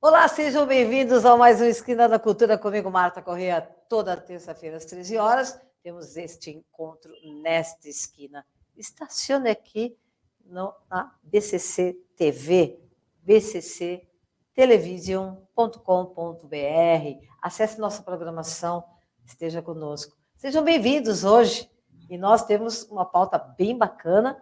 Olá, sejam bem-vindos a mais um Esquina da Cultura comigo, Marta Corrêa, toda terça-feira às 13 horas. Temos este encontro nesta esquina. Estacione aqui na BCC TV, bcctelevision.com.br. Acesse nossa programação, esteja conosco. Sejam bem-vindos hoje. E nós temos uma pauta bem bacana.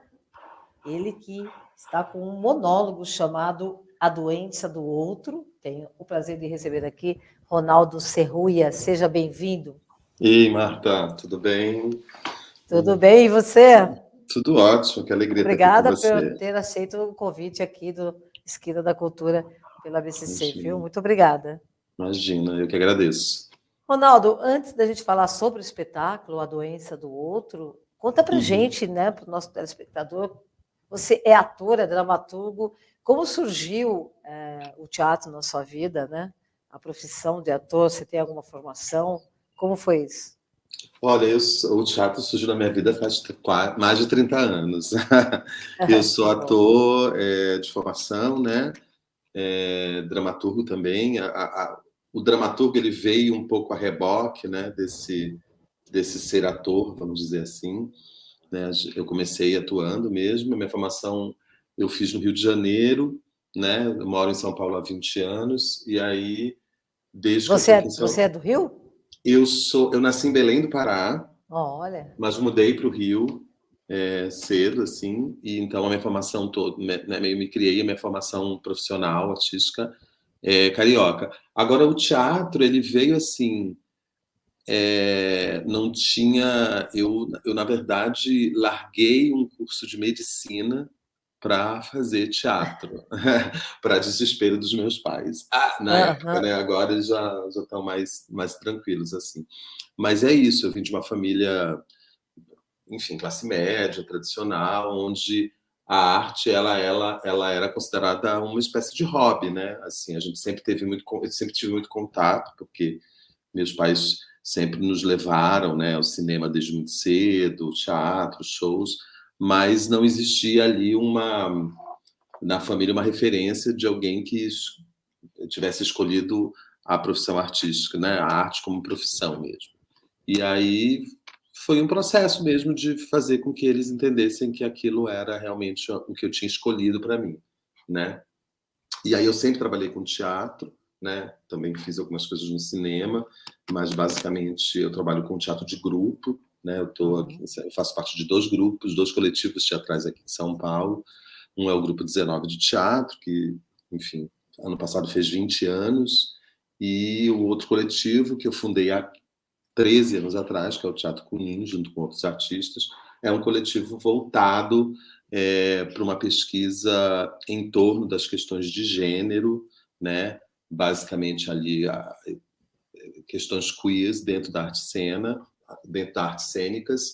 Ele que está com um monólogo chamado A Doença do Outro. Tenho o prazer de receber aqui Ronaldo Serruia. Seja bem-vindo. Ei, Marta, tudo bem? Tudo bem, e você? Tudo ótimo, que alegria Obrigada estar aqui com você. por ter aceito o convite aqui do Esquina da Cultura pela BCC, Imagina. viu? Muito obrigada. Imagina, eu que agradeço. Ronaldo, antes da gente falar sobre o espetáculo A Doença do Outro, conta pra gente, né, para o nosso telespectador. Você é ator, é dramaturgo. Como surgiu o teatro na sua vida, né? A profissão de ator, você tem alguma formação? Como foi isso? Olha, o teatro surgiu na minha vida faz mais de 30 anos. Eu sou ator de formação, né? Dramaturgo também. O dramaturgo ele veio um pouco a reboque, né? Desse ser ator, vamos dizer assim. Né? Eu comecei atuando mesmo. A minha formação eu fiz no Rio de Janeiro, né? Eu moro em São Paulo há 20 anos. E aí, desde que eu tô aqui em São... Você é do Rio? Eu nasci em Belém do Pará, olha. mas mudei para o Rio cedo, assim, e então a minha formação toda, né, me criei a minha formação profissional, artística, carioca. Agora, o teatro, ele veio assim, não tinha... Eu, na verdade, larguei um curso de medicina para fazer teatro, para desespero dos meus pais. Na época, né? Agora eles já estão mais tranquilos, assim. Mas é isso, eu vim de uma família, enfim, classe média, tradicional, onde a arte ela era considerada uma espécie de hobby, né? Assim, a gente sempre eu sempre tive muito contato, porque meus pais sempre nos levaram, né, ao cinema desde muito cedo, teatro, shows, mas não existia ali na família uma referência de alguém que tivesse escolhido a profissão artística, né, a arte como profissão mesmo. E aí foi um processo mesmo de fazer com que eles entendessem que aquilo era realmente o que eu tinha escolhido para mim, né? E aí eu sempre trabalhei com teatro, né? Também fiz algumas coisas no cinema, mas basicamente eu trabalho com teatro de grupo, né? Eu faço parte de 2 grupos, 2 coletivos teatrais aqui em São Paulo. Um é o Grupo 19 de Teatro, que, enfim, ano passado fez 20 anos, e o outro coletivo que eu fundei há 13 anos atrás, que é o Teatro Cunino, junto com outros artistas, é um coletivo voltado para uma pesquisa em torno das questões de gênero, né? Basicamente ali questões queers dentro da arte cena, dentro das artes cênicas.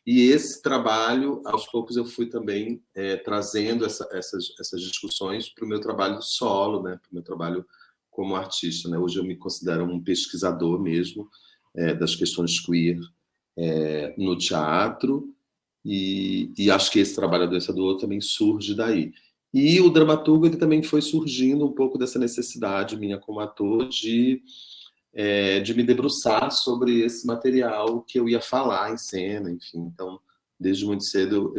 E esse trabalho, aos poucos, eu fui também trazendo essas discussões para o meu trabalho solo, né? Para o meu trabalho como artista, né? Hoje eu me considero um pesquisador mesmo das questões queer no teatro, e acho que esse trabalho da doença do outro também surge daí. E o dramaturgo ele também foi surgindo um pouco dessa necessidade minha como ator de me debruçar sobre esse material que eu ia falar em cena, enfim. Então, desde muito cedo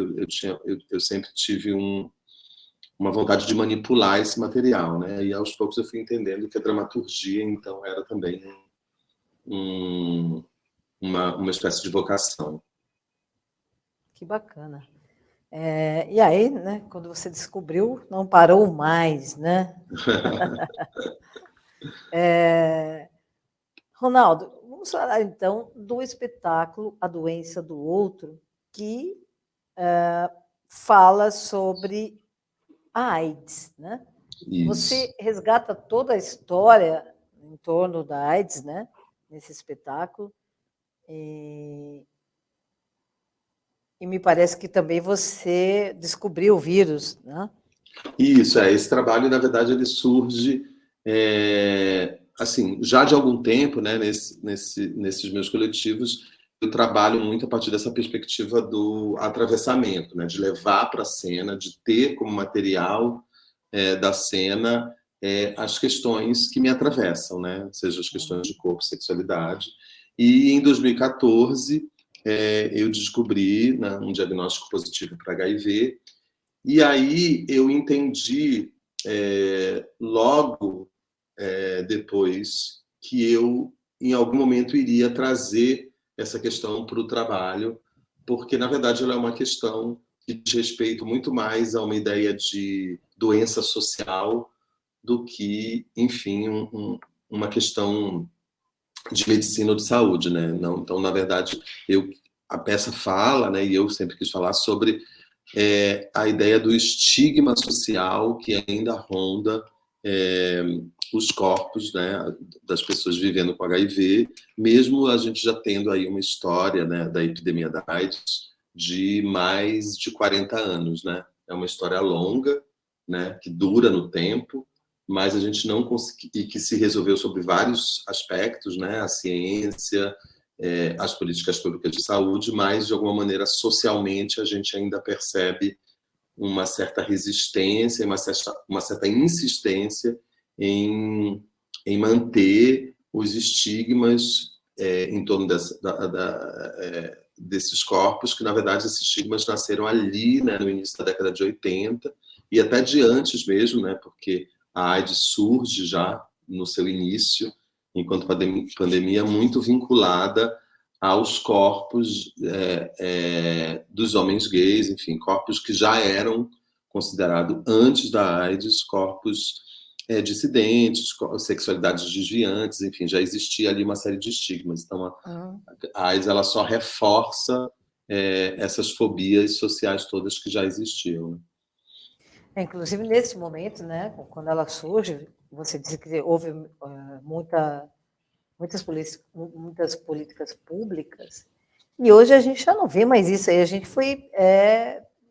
eu sempre tive uma vontade de manipular esse material, né? E aos poucos eu fui entendendo que a dramaturgia então era também uma espécie de vocação. Que bacana. E aí, né, quando você descobriu, não parou mais, né? Ronaldo, vamos falar então do espetáculo A Doença do Outro, que fala sobre a AIDS, né? Isso. Você resgata toda a história em torno da AIDS, né? Nesse espetáculo. E me parece que também você descobriu o vírus, né? Isso, esse trabalho, na verdade, ele surge assim, já de algum tempo, né, nesses meus coletivos, eu trabalho muito a partir dessa perspectiva do atravessamento, né, de levar para a cena, de ter como material da cena as questões que me atravessam, né, seja as questões de corpo, sexualidade. E em 2014 eu descobri, né, um diagnóstico positivo para HIV, e aí eu entendi logo depois que eu, em algum momento, iria trazer essa questão para o trabalho, porque, na verdade, ela é uma questão que diz respeito muito mais a uma ideia de doença social do que, enfim, uma questão de medicina ou de saúde, né? Não, então, na verdade, a peça fala, né, e eu sempre quis falar sobre a ideia do estigma social que ainda ronda os corpos, né, das pessoas vivendo com HIV, mesmo a gente já tendo aí uma história, né, da epidemia da AIDS de mais de 40 anos, né? É uma história longa, né, que dura no tempo, mas a gente não conseguiu, e que se resolveu sobre vários aspectos, né, a ciência, as políticas públicas de saúde, mas de alguma maneira socialmente a gente ainda percebe uma certa resistência, uma certa insistência em manter os estigmas em torno desses corpos, que na verdade esses estigmas nasceram ali, né, no início da década de 80 e até de antes mesmo, né, porque a AIDS surge já no seu início, enquanto pandemia, muito vinculada aos corpos dos homens gays, enfim, corpos que já eram considerados, antes da AIDS, corpos dissidentes, sexualidades desviantes, enfim, já existia ali uma série de estigmas. Então, a AIDS ela só reforça essas fobias sociais todas que já existiam. Né? Inclusive, nesse momento, né, quando ela surge, você disse que houve muitas políticas públicas, e hoje a gente já não vê mais isso aí.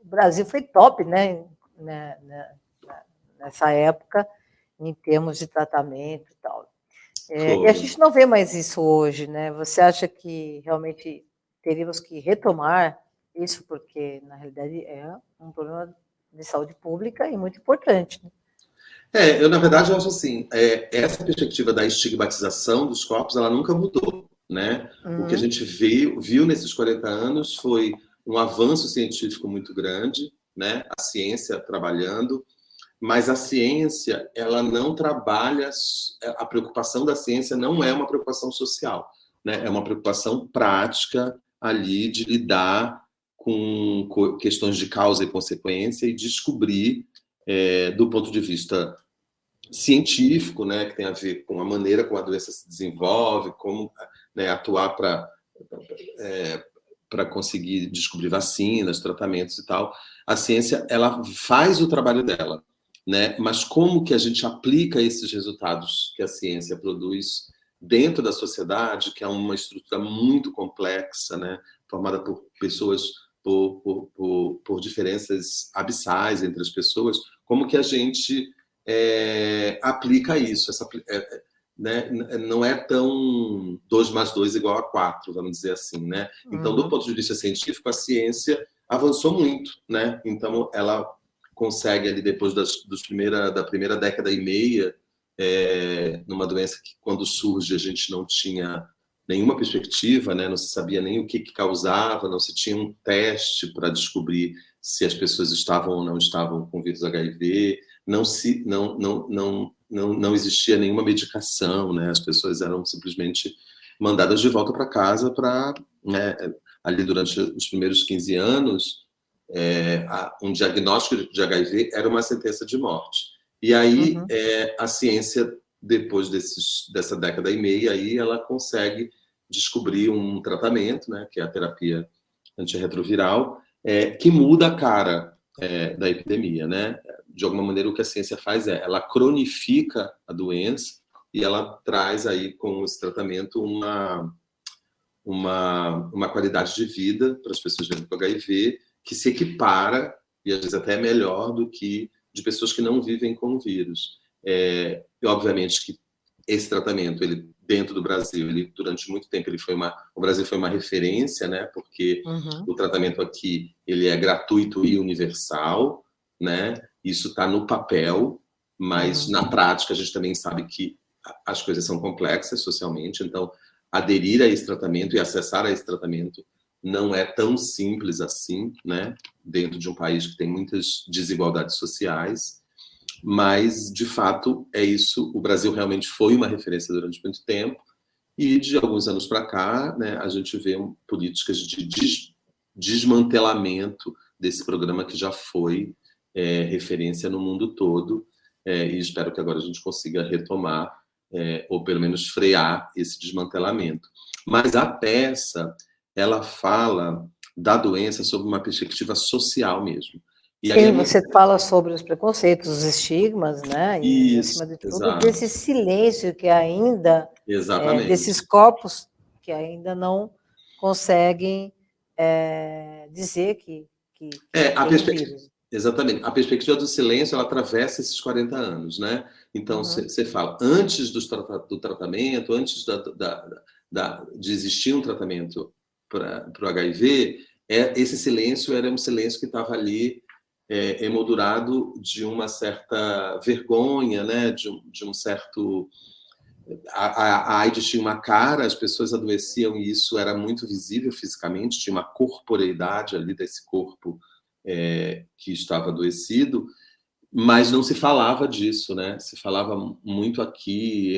O Brasil foi top, né, nessa época, em termos de tratamento e tal. E a gente não vê mais isso hoje, né? Você acha que realmente teríamos que retomar isso, porque, na realidade, é um problema de saúde pública e muito importante, né? Eu, na verdade, eu acho assim, essa perspectiva da estigmatização dos corpos, ela nunca mudou, né? O que a gente viu nesses 40 anos foi um avanço científico muito grande, né? A ciência trabalhando, mas a ciência, ela não trabalha, a preocupação da ciência não é uma preocupação social, né? É uma preocupação prática ali de lidar com questões de causa e consequência e descobrir, do ponto de vista científico, né, que tem a ver com a maneira como a doença se desenvolve, como, né, atuar para conseguir descobrir vacinas, tratamentos e tal. A ciência, ela faz o trabalho dela, né? Mas como que a gente aplica esses resultados que a ciência produz dentro da sociedade, que é uma estrutura muito complexa, né, formada por pessoas, por diferenças abissais entre as pessoas, como que a gente aplica isso? Né, não é tão 2 mais 2 igual a 4, vamos dizer assim, né? Então, do ponto de vista científico, a ciência avançou muito, né? Então, ela consegue ali depois da primeira década e meia, numa doença que quando surge a gente não tinha nenhuma perspectiva, né? Não se sabia nem o que causava, não se tinha um teste para descobrir se as pessoas estavam ou não estavam com vírus HIV, não existia nenhuma medicação, né? As pessoas eram simplesmente mandadas de volta para casa para, né, ali durante os primeiros 15 anos, um diagnóstico de HIV era uma sentença de morte. E aí a ciência, depois dessa década e meia, aí ela consegue descobrir um tratamento, né, que é a terapia antirretroviral, que muda a cara da epidemia, né? De alguma maneira, o que a ciência faz ela cronifica a doença e ela traz aí com esse tratamento uma qualidade de vida para as pessoas vivendo com HIV que se equipara, e às vezes até é melhor do que de pessoas que não vivem com o vírus. E, obviamente, que esse tratamento, ele dentro do Brasil, ele durante muito tempo o Brasil foi uma referência, né? Porque o tratamento aqui ele é gratuito e universal, né? Isso está no papel, mas na prática a gente também sabe que as coisas são complexas socialmente, então aderir a esse tratamento e acessar a esse tratamento não é tão simples assim, né? Dentro de um país que tem muitas desigualdades sociais. Mas, de fato, é isso. O Brasil realmente foi uma referência durante muito tempo e, de alguns anos para cá, né, a gente vê políticas de desmantelamento desse programa que já foi referência no mundo todo e espero que agora a gente consiga retomar ou, pelo menos, frear esse desmantelamento. Mas a peça, ela fala da doença sob uma perspectiva social mesmo. E sim, aí você fala sobre os preconceitos, os estigmas, né? E, isso, acima de tudo, exato. desse silêncio que ainda... desses corpos que ainda não conseguem dizer que tem o vírus. Exatamente. A perspectiva do silêncio, ela atravessa esses 40 anos, né? Então, você fala, antes do tratamento, antes de existir um tratamento para o HIV, esse silêncio era um silêncio que estava ali emoldurado de uma certa vergonha, né? De um certo... A AIDS tinha uma cara, as pessoas adoeciam e isso era muito visível fisicamente, tinha uma corporeidade ali desse corpo que estava adoecido, mas não se falava disso, né? Se falava muito aqui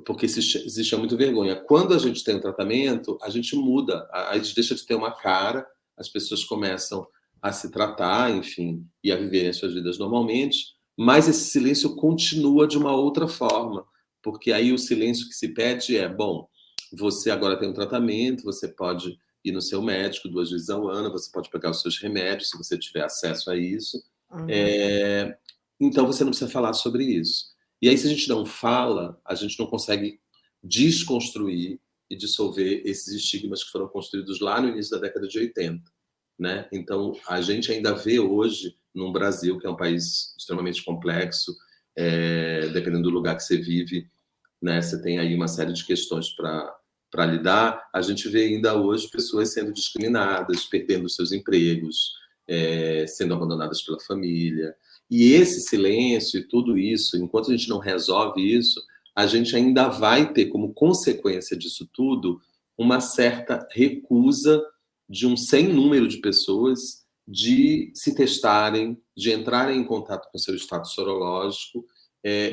porque existia muito vergonha. Quando a gente tem um tratamento, a gente muda, a gente deixa de ter uma cara, as pessoas começam a se tratar, enfim, e a viverem as suas vidas normalmente, mas esse silêncio continua de uma outra forma, porque aí o silêncio que se pede bom, você agora tem um tratamento, você pode ir no seu médico 2 vezes ao ano, você pode pegar os seus remédios, se você tiver acesso a isso, então você não precisa falar sobre isso. E aí, se a gente não fala, a gente não consegue desconstruir e dissolver esses estigmas que foram construídos lá no início da década de 80. Né? Então, a gente ainda vê hoje, no Brasil, que é um país extremamente complexo, dependendo do lugar que você vive, né? Você tem aí uma série de questões para lidar. A gente vê ainda hoje pessoas sendo discriminadas, perdendo seus empregos, sendo abandonadas pela família. E esse silêncio e tudo isso, enquanto a gente não resolve isso, a gente ainda vai ter como consequência disso tudo uma certa recusa de um sem número de pessoas de se testarem, de entrarem em contato com seu estado sorológico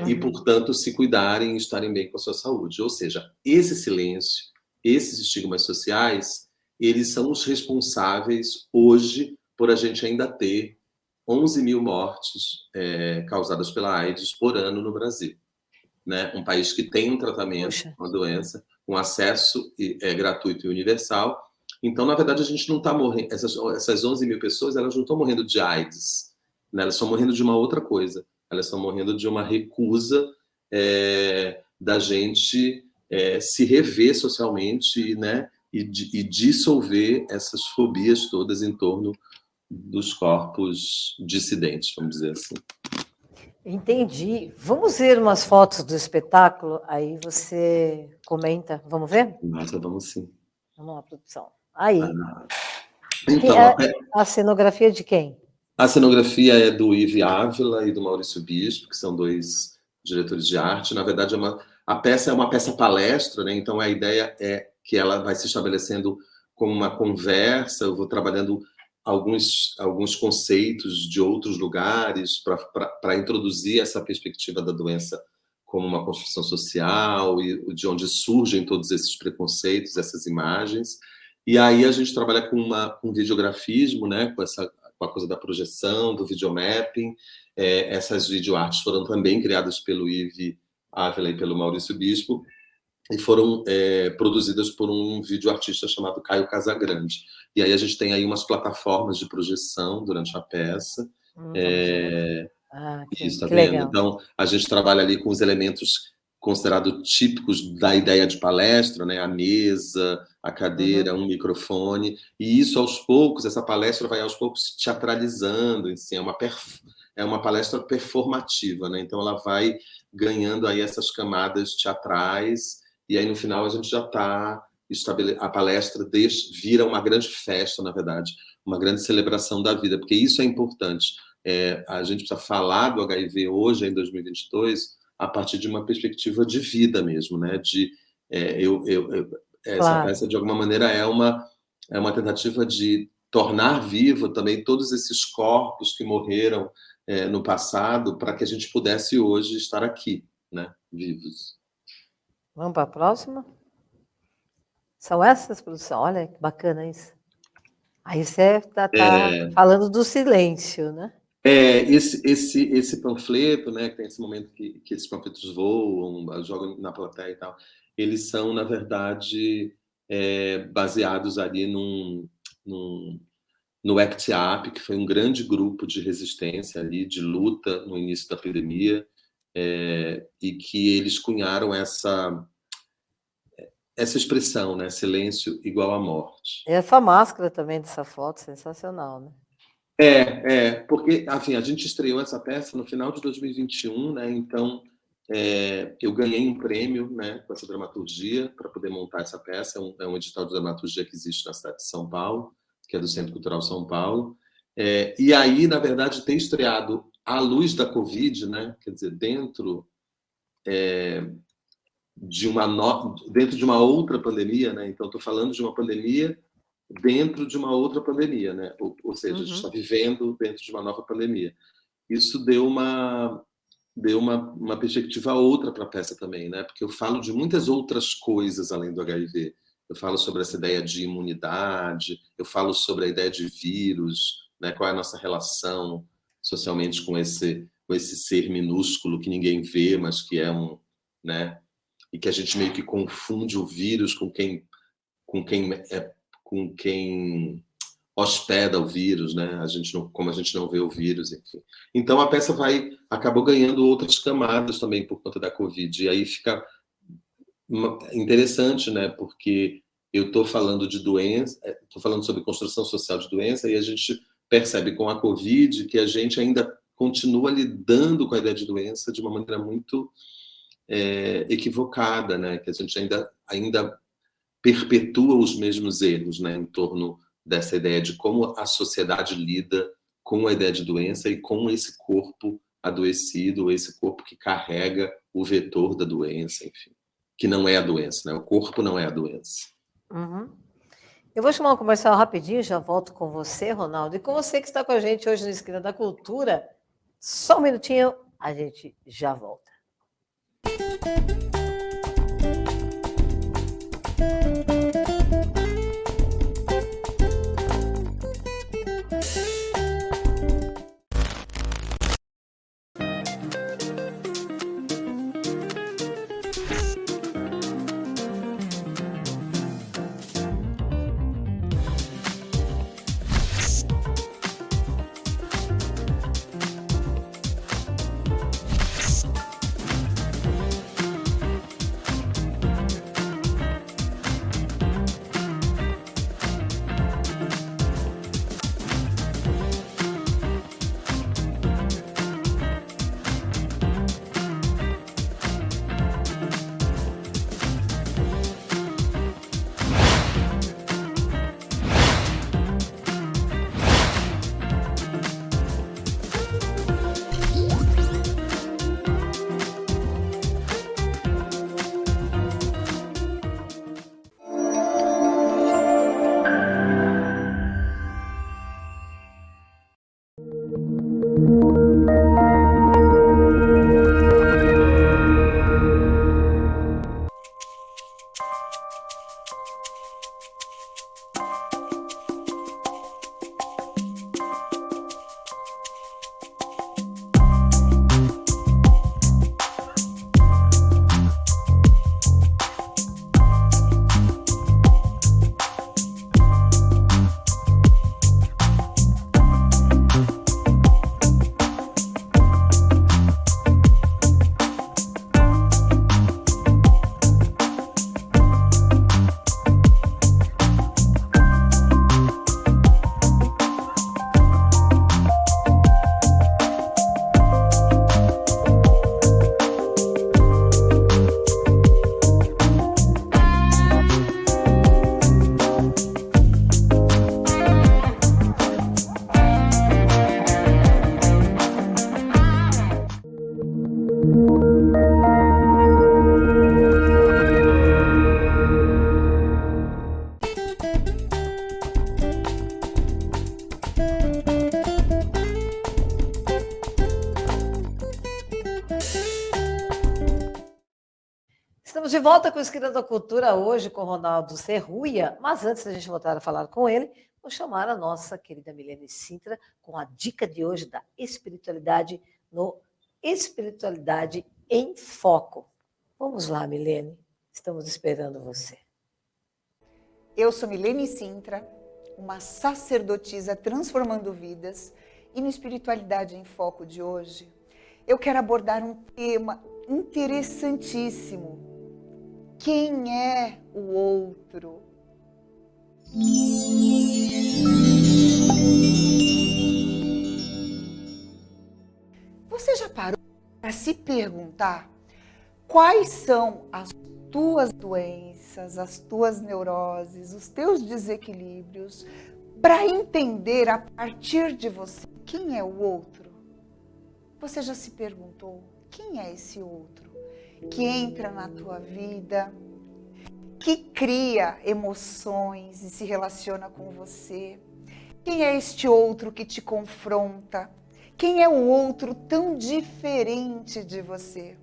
e, portanto, se cuidarem e estarem bem com a sua saúde. Ou seja, esse silêncio, esses estigmas sociais, eles são os responsáveis hoje por a gente ainda ter 11 mil mortes causadas pela AIDS por ano no Brasil. Né? Um país que tem um tratamento com a doença, com acesso gratuito e universal. Então, na verdade, a gente não está morrendo... Essas 11 mil pessoas, elas não estão morrendo de AIDS. Né? Elas estão morrendo de uma outra coisa. Elas estão morrendo de uma recusa da gente se rever socialmente, né? e dissolver essas fobias todas em torno dos corpos dissidentes, vamos dizer assim. Entendi. Vamos ver umas fotos do espetáculo, aí você comenta. Vamos ver? Nossa, vamos sim. Vamos lá, produção. Aí. Então, a cenografia de quem? A cenografia é do Yves Ávila e do Maurício Bispo, que são 2 diretores de arte. Na verdade, a peça é uma peça palestra, né? Então a ideia é que ela vai se estabelecendo como uma conversa. Eu vou trabalhando alguns conceitos de outros lugares para introduzir essa perspectiva da doença como uma construção social e de onde surgem todos esses preconceitos, essas imagens. E aí a gente trabalha com videografismo, né? Com a coisa da projeção, do videomapping. Essas videoartes foram também criadas pelo Yves Ávila e pelo Maurício Bispo e foram produzidas por um videoartista chamado Caio Casagrande. E aí a gente tem aí umas plataformas de projeção durante a peça. Isso, tá vendo? Legal. Então, a gente trabalha ali com os elementos considerados típicos da ideia de palestra, né? A mesa, a cadeira, um microfone, e isso aos poucos, essa palestra vai aos poucos se teatralizando, assim, é uma palestra performativa, né? Então ela vai ganhando aí essas camadas teatrais, e aí no final a gente já está a palestra vira uma grande festa, na verdade, uma grande celebração da vida, porque isso é importante. A gente precisa falar do HIV hoje, em 2022, a partir de uma perspectiva de vida mesmo, né? Essa peça, de alguma maneira, é uma tentativa de tornar vivo também todos esses corpos que morreram no passado, para que a gente pudesse hoje estar aqui, né? Vivos. Vamos para a próxima? São essas, produção? Olha que bacana isso. Aí você está falando do silêncio, né? Esse panfleto, né, que tem esse momento que esses panfletos voam, jogam na plateia e tal, eles são, na verdade, baseados ali no ACT UP, que foi um grande grupo de resistência ali, de luta no início da pandemia, e que eles cunharam essa expressão, né, silêncio igual à morte. Essa máscara também dessa foto, sensacional, né? Porque, assim, a gente estreou essa peça no final de 2021, né? Então, eu ganhei um prêmio, né, com essa dramaturgia para poder montar essa peça. É um edital de dramaturgia que existe na cidade de São Paulo, que é do Centro Cultural São Paulo. E aí, na verdade, ter estreado à luz da Covid, né? Quer dizer, dentro de uma outra pandemia, né? Então, estou falando de uma pandemia dentro de uma outra pandemia, né? Ou seja, a gente está vivendo dentro de uma nova pandemia. Isso deu uma perspectiva outra para a peça também, né? Porque eu falo de muitas outras coisas além do HIV. Eu falo sobre essa ideia de imunidade, eu falo sobre a ideia de vírus, né? Qual é a nossa relação socialmente com esse ser minúsculo que ninguém vê, mas que é né? E que a gente meio que confunde o vírus com quem hospeda o vírus, né? Como a gente não vê o vírus, enfim. Então a peça acabou ganhando outras camadas também por conta da Covid. E aí fica interessante, né? Porque eu estou falando de doença, estou falando sobre construção social de doença, e a gente percebe com a Covid que a gente ainda continua lidando com a ideia de doença de uma maneira muito equivocada, né? Que a gente ainda perpetua os mesmos erros, né, em torno dessa ideia de como a sociedade lida com a ideia de doença e com esse corpo adoecido, esse corpo que carrega o vetor da doença, enfim, que não é a doença, né? O corpo não é a doença. Eu vou chamar um comercial rapidinho, já volto com você, Ronaldo, e com você que está com a gente hoje no Esquina da Cultura. Só um minutinho, a gente já volta. de volta com o Esquina da Cultura hoje com o Ronaldo Serruia, mas antes da gente voltar a falar com ele, vou chamar a nossa querida Milene Sintra com a dica de hoje da espiritualidade no Espiritualidade em Foco. Vamos lá, Milene, estamos esperando você. Eu sou Milene Sintra, uma sacerdotisa transformando vidas, e no Espiritualidade em Foco de hoje, eu quero abordar um tema interessantíssimo. Quem é o outro? Você já parou para se perguntar quais são as tuas doenças, as tuas neuroses, os teus desequilíbrios, para entender a partir de você quem é o outro? Você já se perguntou quem é esse outro que entra na tua vida, que cria emoções e se relaciona com você? Quem é este outro que te confronta? Quem é o outro tão diferente de você?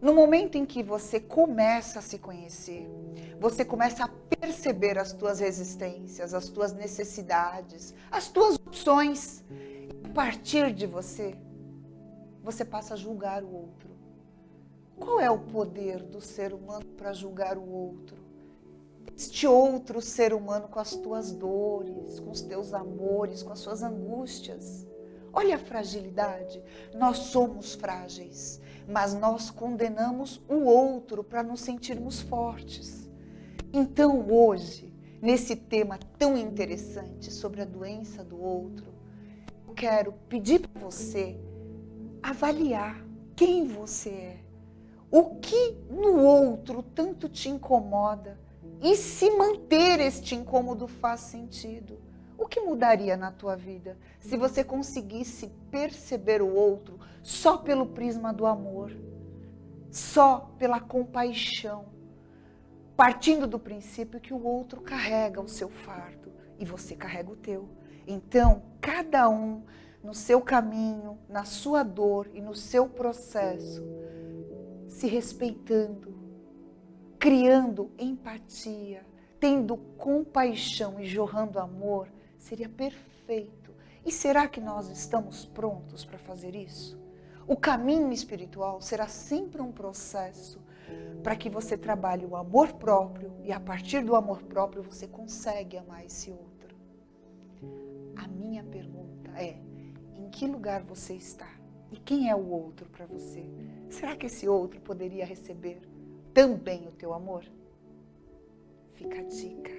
No momento em que você começa a se conhecer, você começa a perceber as tuas resistências, as tuas necessidades, as tuas opções. A partir de você, você passa a julgar o outro. Qual é o poder do ser humano para julgar o outro? Este outro ser humano com as tuas dores, com os teus amores, com as suas angústias. Olha a fragilidade. Nós somos frágeis, mas nós condenamos o outro para nos sentirmos fortes. Então, hoje, nesse tema tão interessante sobre a doença do outro, eu quero pedir para você avaliar quem você é. O que no outro tanto te incomoda? E se manter este incômodo faz sentido? O que mudaria na tua vida se você conseguisse perceber o outro só pelo prisma do amor, só pela compaixão, partindo do princípio que o outro carrega o seu fardo e você carrega o teu? Então, cada um no seu caminho, na sua dor e no seu processo, se respeitando, criando empatia, tendo compaixão e jorrando amor, seria perfeito. E será que nós estamos prontos para fazer isso? O caminho espiritual será sempre um processo para que você trabalhe o amor próprio e a partir do amor próprio você consegue amar esse outro. A minha pergunta é, em que lugar você está? E quem é o outro para você? Será que esse outro poderia receber também o teu amor? Fica a dica.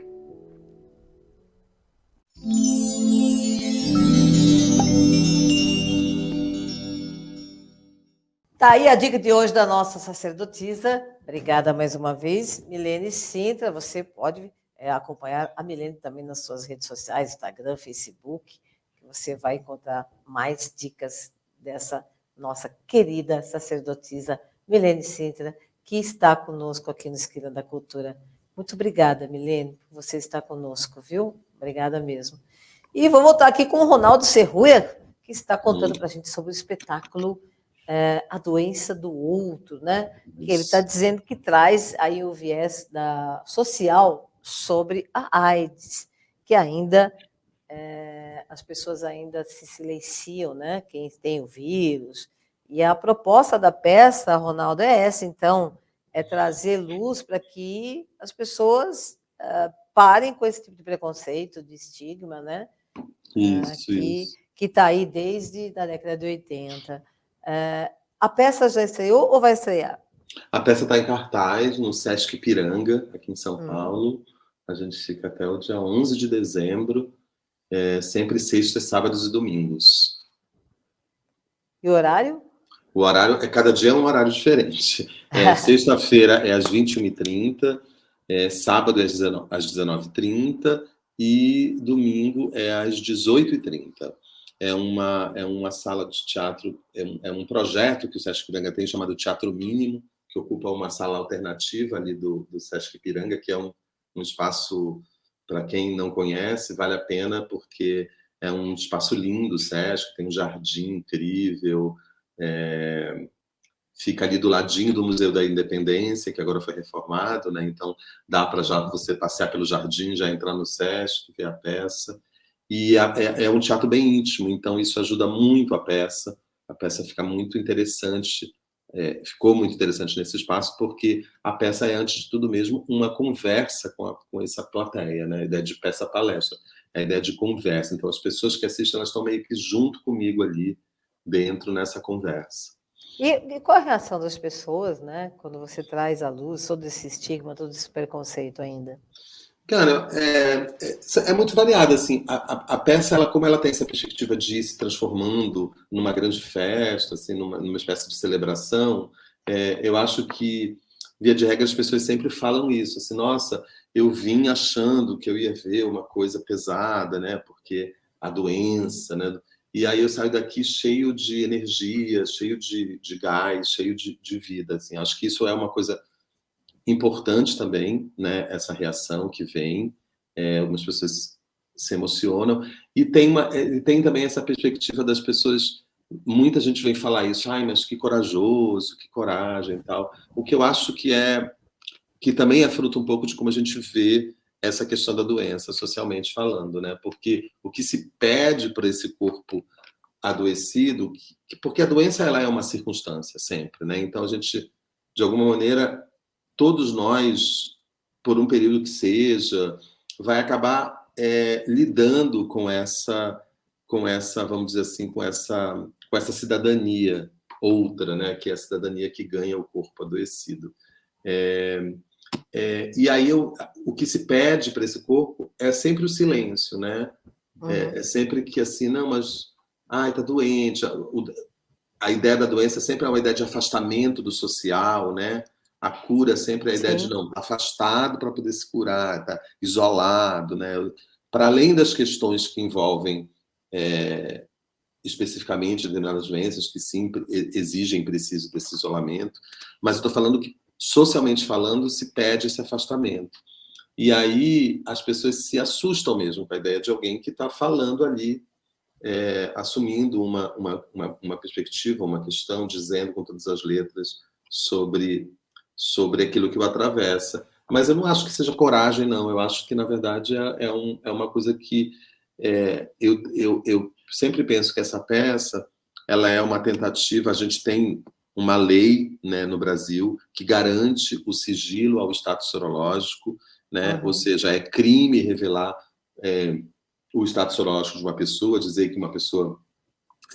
Tá aí a dica de hoje da nossa sacerdotisa. Obrigada mais uma vez, Milene Sintra. Você pode acompanhar a Milene também nas suas redes sociais, Instagram, Facebook, que você vai encontrar mais dicas dessa nossa querida sacerdotisa Milene Sintra, que está conosco aqui no Esquina da Cultura. Muito obrigada, Milene, por você estar conosco, viu? Obrigada mesmo. E vou voltar aqui com o Ronaldo Serruia, que está contando para a gente sobre o espetáculo A Doença do Outro, né? Que ele está dizendo que traz aí o viés social sobre a AIDS, que ainda as pessoas ainda se silenciam, né? Quem tem o vírus. E a proposta da peça, Ronaldo, é essa, então, é trazer luz para que as pessoas parem com esse tipo de preconceito, de estigma, né? Que está aí desde a década de 80. A peça já estreou ou vai estrear? A peça está em cartaz no Sesc Ipiranga, aqui em São Paulo. A gente fica até o dia 11 de dezembro, sempre sextas, sábados e domingos. E o horário? O horário, cada dia é um horário diferente. Sexta-feira é às 21h30, sábado é às 19h30 e domingo é às 18h30. É uma sala de teatro, é um projeto que o Sesc Ipiranga tem chamado Teatro Mínimo, que ocupa uma sala alternativa ali do Sesc Ipiranga, que é um espaço, para quem não conhece, vale a pena, porque é um espaço lindo, o Sesc, tem um jardim incrível, fica ali do ladinho do Museu da Independência, que agora foi reformado, né? Então dá para já você passear pelo jardim, já entrar no Sesc, ver a peça. E é um teatro bem íntimo, então isso ajuda muito a peça. A peça fica muito interessante, ficou muito interessante nesse espaço, porque a peça é, antes de tudo mesmo, uma conversa com essa plateia, né? A ideia de peça-palestra, a ideia de conversa. Então as pessoas que assistem, elas estão meio que junto comigo ali, dentro nessa conversa. E qual a reação das pessoas, né, quando você traz à luz todo esse estigma, todo esse preconceito ainda? Cara, é muito variada, assim. A peça, como ela tem essa perspectiva de ir se transformando numa grande festa, assim, numa espécie de celebração, eu acho que, via de regra, as pessoas sempre falam isso, assim, nossa, eu vim achando que eu ia ver uma coisa pesada, né, porque a doença, né, e aí eu saio daqui cheio de energia, cheio de gás, cheio de vida, assim. Acho que isso é uma coisa importante também, né, essa reação que vem, algumas pessoas se emocionam, e tem também essa perspectiva das pessoas, muita gente vem falar isso, ai, mas que corajoso, que coragem e tal, o que eu acho que também é fruto um pouco de como a gente vê essa questão da doença, socialmente falando, né, porque o que se pede para esse corpo adoecido, porque a doença ela é uma circunstância sempre, né, então a gente, de alguma maneira, todos nós, por um período que seja, vai acabar lidando com essa, vamos dizer assim, com essa cidadania outra, né, que é a cidadania que ganha o corpo adoecido. E aí o que se pede para esse corpo é sempre o silêncio, né? É sempre que assim, não, mas ai, tá doente. A ideia da doença sempre é uma ideia de afastamento do social, né? A cura sempre é a ideia de não, afastado para poder se curar, tá isolado, né? Para além das questões que envolvem especificamente determinadas doenças que sim exigem preciso desse isolamento, mas eu estou falando que socialmente falando se pede esse afastamento. E aí as pessoas se assustam mesmo com a ideia de alguém que está falando ali, assumindo uma perspectiva, uma questão, dizendo com todas as letras sobre aquilo que o atravessa. Mas eu não acho que seja coragem, não. Eu acho que, na verdade, é uma coisa que eu sempre penso que essa peça ela é uma tentativa. A gente tem uma lei, né, no Brasil que garante o sigilo ao status sorológico, né? Ou seja, é crime revelar o status sorológico de uma pessoa, dizer que uma pessoa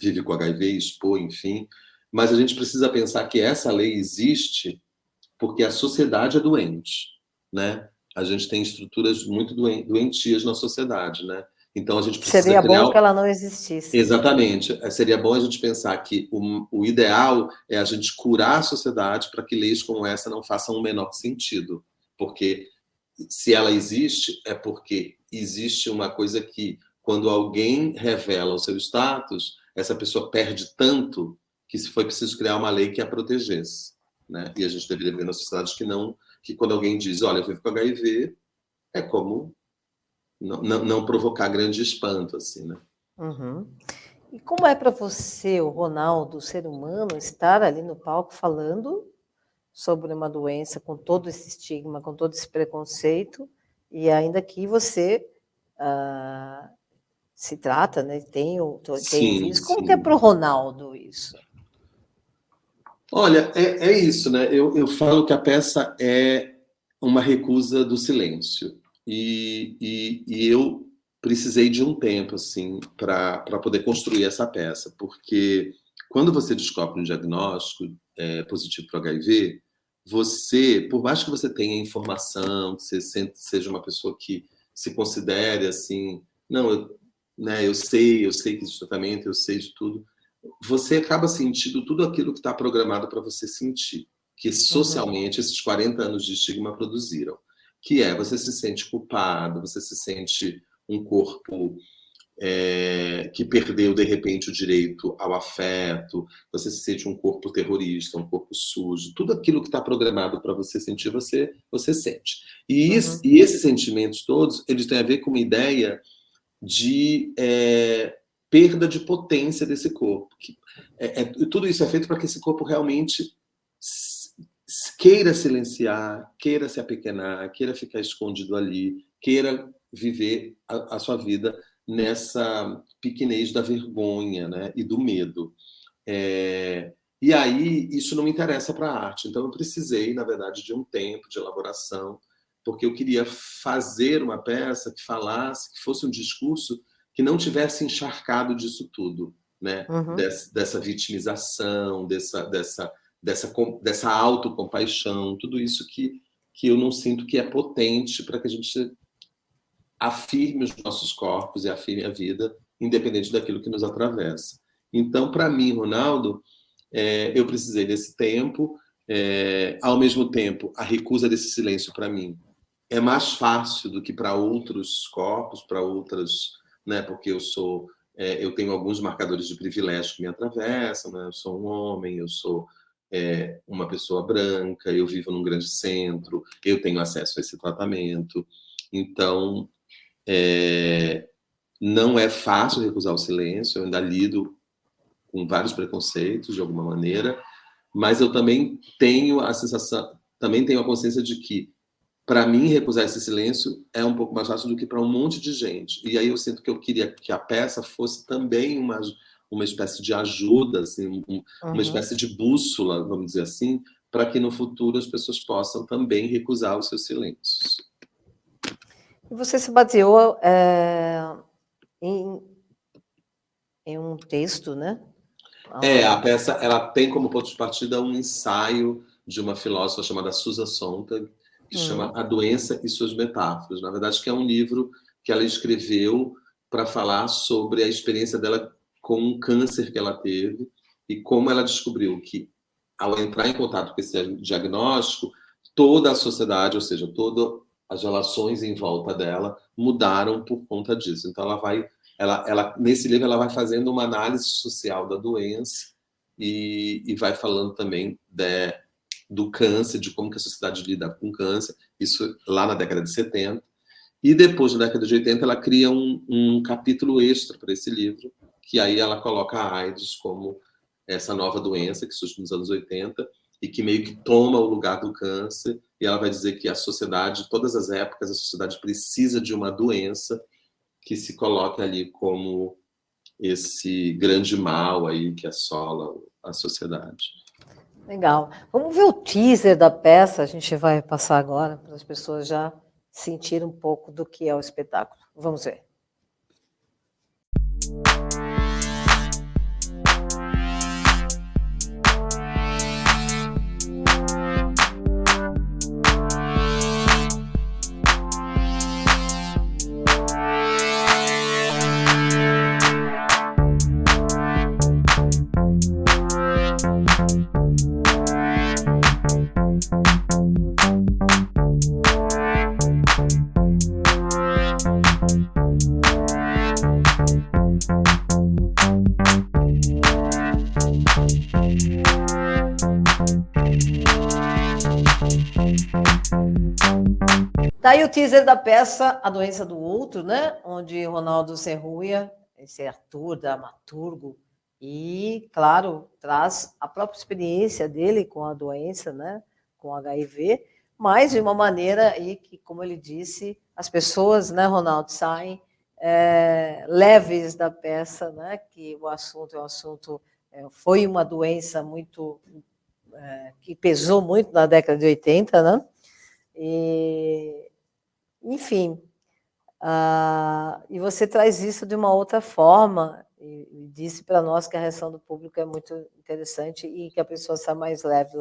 vive com HIV, expor, enfim. Mas a gente precisa pensar que essa lei existe porque a sociedade é doente, né? A gente tem estruturas muito doentias na sociedade, né? Então a gente precisa Seria criar... bom que ela não existisse. Exatamente. Seria bom a gente pensar que o ideal é a gente curar a sociedade para que leis como essa não façam o menor sentido. Porque se ela existe, é porque existe uma coisa que, quando alguém revela o seu status, essa pessoa perde tanto que se foi preciso criar uma lei que a protegesse, né? E a gente deveria ver na sociedade que quando alguém diz, olha, eu vivo com HIV, é como não provocar grande espanto, assim, né? E como é para você, o Ronaldo, o ser humano, estar ali no palco falando sobre uma doença com todo esse estigma, com todo esse preconceito, e ainda que você se trata, né, tem o vírus. Como que é para o Ronaldo isso? Olha, é isso, né? Eu falo que a peça é uma recusa do silêncio. E eu precisei de um tempo, assim, para poder construir essa peça. Porque quando você descobre um diagnóstico positivo para o HIV, você, por mais que você tenha informação, que você seja uma pessoa que se considere assim, não, eu sei que existe tratamento, eu sei de tudo, você acaba sentindo tudo aquilo que está programado para você sentir, que socialmente esses 40 anos de estigma produziram, que é você se sente culpado, você se sente um corpo que perdeu, de repente, o direito ao afeto, você se sente um corpo terrorista, um corpo sujo, tudo aquilo que está programado para você sentir, você sente. E esses sentimentos todos, eles têm a ver com uma ideia de perda de potência desse corpo. Tudo isso é feito para que esse corpo realmente queira silenciar, queira se apequenar, queira ficar escondido ali, queira viver a sua vida nessa pequenez da vergonha, né, e do medo. E aí, isso não me interessa para a arte. Então, eu precisei, na verdade, de um tempo de elaboração, porque eu queria fazer uma peça que falasse, que fosse um discurso que não tivesse encharcado disso tudo, né? Uhum. Dessa vitimização, dessa autocompaixão, tudo isso que eu não sinto que é potente para que a gente afirme os nossos corpos e afirme a vida, independente daquilo que nos atravessa. Então, para mim, Ronaldo, eu precisei desse tempo. Ao mesmo tempo, a recusa desse silêncio, para mim, é mais fácil do que para outros corpos, para outras, né? Porque eu tenho alguns marcadores de privilégio que me atravessam, né? Eu sou um homem, eu sou uma pessoa branca, eu vivo num grande centro, eu tenho acesso a esse tratamento. Então, não é fácil recusar o silêncio, eu ainda lido com vários preconceitos, de alguma maneira, mas eu também tenho a sensação, também tenho a consciência de que, para mim, recusar esse silêncio é um pouco mais fácil do que para um monte de gente. E aí eu sinto que eu queria que a peça fosse também uma espécie de ajuda, assim, uma espécie de bússola, vamos dizer assim, para que no futuro as pessoas possam também recusar os seus silêncios. E você se baseou em um texto, né? A peça ela tem como ponto de partida um ensaio de uma filósofa chamada Susan Sontag, que chama A Doença e Suas Metáforas. Na verdade, que é um livro que ela escreveu para falar sobre a experiência dela com um câncer que ela teve e como ela descobriu que, ao entrar em contato com esse diagnóstico, toda a sociedade, ou seja, todas as relações em volta dela mudaram por conta disso. Então, ela nesse livro, ela vai fazendo uma análise social da doença e vai falando também do câncer, de como que a sociedade lida com o câncer, isso lá na década de 70. E depois, na década de 80, ela cria um capítulo extra para esse livro, que aí ela coloca a AIDS como essa nova doença que surge nos anos 80 e que meio que toma o lugar do câncer, e ela vai dizer que a sociedade, todas as épocas, a sociedade precisa de uma doença que se coloque ali como esse grande mal aí que assola a sociedade. Legal. Vamos ver o teaser da peça, a gente vai passar agora, para as pessoas já sentirem um pouco do que é o espetáculo. Vamos ver. Daí o teaser da peça A Doença do Outro, né? Onde Ronaldo Serruia, esse Arthur, dramaturgo, e, claro, traz a própria experiência dele com a doença, né? Com HIV, mas de uma maneira aí que, como ele disse, as pessoas, né, Ronaldo, saem leves da peça, né? Que o assunto é um assunto, foi uma doença muito que pesou muito na década de 80, né? Enfim, e você traz isso de uma outra forma e disse para nós que a reação do público é muito interessante e que a pessoa sai mais leve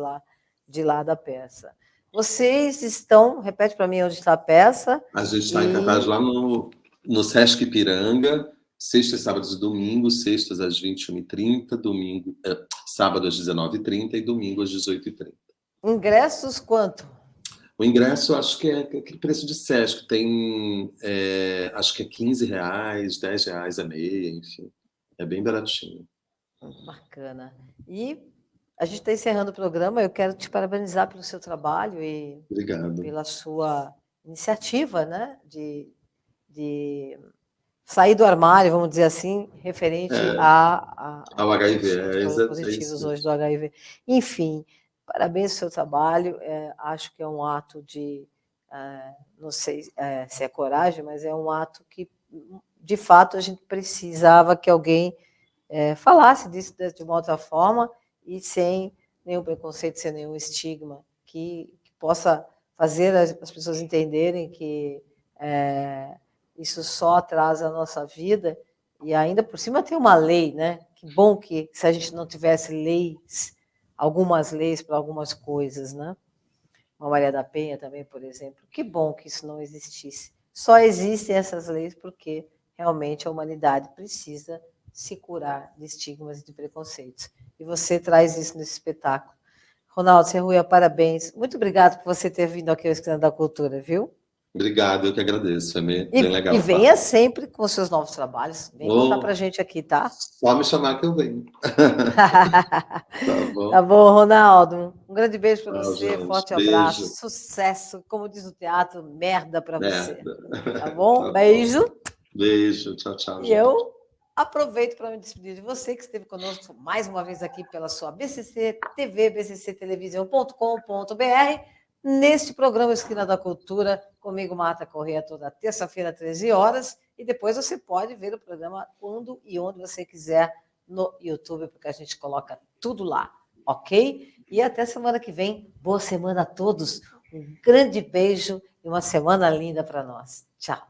de lá da peça. Vocês estão, repete para mim onde está a peça. A gente está em cartaz lá no Sesc Ipiranga, sextas, sábados e domingos, sextas às 21h30, sábado às 19h30 e domingo às 18h30. Ingressos quanto? O ingresso, acho que é aquele preço de Sesc, tem, acho que é R$15, R$10 a meia, enfim, é bem baratinho. Bacana. E a gente está encerrando o programa, eu quero te parabenizar pelo seu trabalho e Obrigado. Pela sua iniciativa, né, de sair do armário, vamos dizer assim, referente ao HIV, positivos hoje do HIV. Enfim, parabéns pelo seu trabalho. Acho que é um ato de, não sei se é coragem, mas é um ato que, de fato, a gente precisava que alguém falasse disso de uma outra forma e sem nenhum preconceito, sem nenhum estigma, que possa fazer as pessoas entenderem que isso só atrasa a nossa vida. E ainda por cima tem uma lei, né? Que bom que se a gente não tivesse leis, algumas leis para algumas coisas, né? Uma Maria da Penha também, por exemplo. Que bom que isso não existisse. Só existem essas leis porque realmente a humanidade precisa se curar de estigmas e de preconceitos. E você traz isso nesse espetáculo. Ronaldo Serruia, parabéns. Muito obrigado por você ter vindo aqui ao Esquina da Cultura, viu? Obrigado, eu que agradeço. Foi bem legal. E venha sempre com os seus novos trabalhos. Vem contar pra gente aqui, tá? Só me chamar que eu venho. Tá bom? Tá bom, Ronaldo. Um grande beijo para você, gente. forte Beijo. abraço, sucesso. Como diz o teatro, merda para você. Merda. Tá bom? Tá Beijo. bom. Beijo. Tchau, tchau. E gente. eu aproveito para me despedir de você, que esteve conosco mais uma vez aqui pela sua BCC TV, bcctelevisão.com.br, neste programa Esquina da Cultura, comigo, Marta Corrêa, toda terça-feira, 13 horas, e depois você pode ver o programa quando e onde você quiser no YouTube, porque a gente coloca tudo lá, ok? E até semana que vem. Boa semana a todos. Um grande beijo e uma semana linda para nós. Tchau.